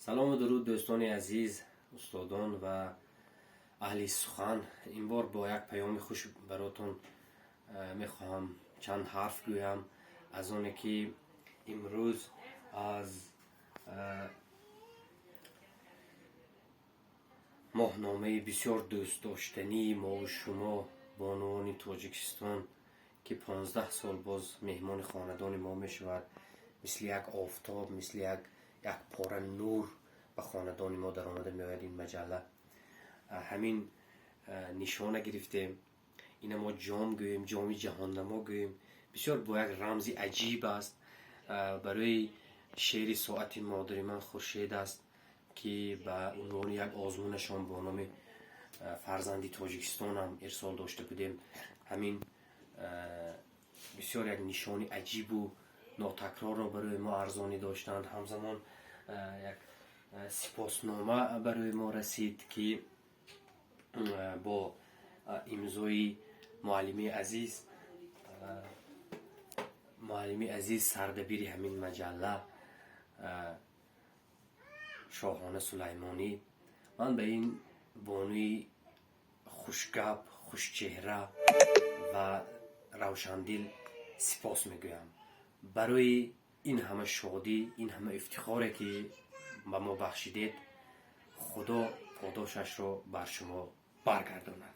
سلام و درود دوستان عزیز، استادان و اهل سخن. این بار با یک پیام خوش براتون میخواهم چند حرف گویم از اونه که امروز از ماهنامه بسیار دوست داشتنی ما و شما بانوان تاجیکستان که 15 سال باز مهمان خاندان ما می شود، مثل یک آفتاب، مثل یک پاره نور به خاندان ما در آمده می آید. این مجله همین نشانه گرفتیم. این ما جام گوییم، جام جهان نما گوییم. بسیار با یک رمز عجیب است. برای شعر ساعت مادر من خورشید است که به عنوان یک آزمونشان با نام فرزندی تاجیکستان هم ارسال داشته بودیم. همین بسیار یک نشانی عجیب و ناتکرار را برای ما ارزانی داشتند. همزمان یک سپاسنامه برای ما رسید که با امضای معلمی عزیز سردبیر همین مجله شاهانه سلیمانی. من به این بانوی خوشگپ، خوشچهره و روشندل سپاس میگویم برای این همه شادی، این همه افتخاری که به ما بخشیدید. خدا پاداشش را بر شما برگرداند.